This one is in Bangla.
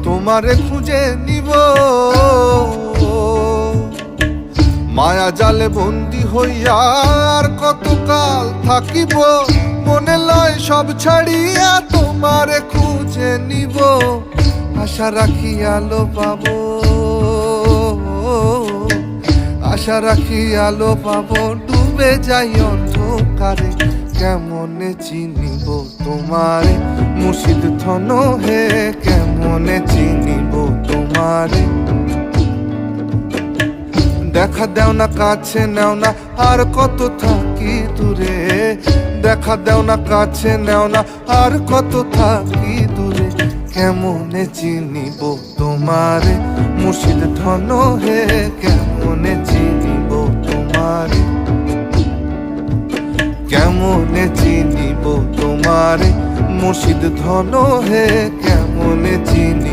তোমারে খুঁজে নিব। মায়া জালে বন্দি হইয়া আর কতকাল থাকিব, মনে লয় সব ছাড়িয়া তোমারে খুঁজে নিব। আশা রাখি আলো পাবো, আশা রাখি আলো পাবো, ডুবে যাই অন্ধকারে। কেমনে চিনিব তোমারে মুর্শিদ ধন হে, কেমনে চিনিব তোমারে। দেখা দেও না কাছে নেও না আর কত থাকি দূরে, দেখা দেও না কাছে নেও না আর কত থাকি দূরে। কেমনে চিনিব তোমারে মুর্শিদ ধন হে, কেমনে চিনিব তোমারে। কেমনে চিনিব তোমারে মুর্শিদ ধন হে, কেমনে চিনি।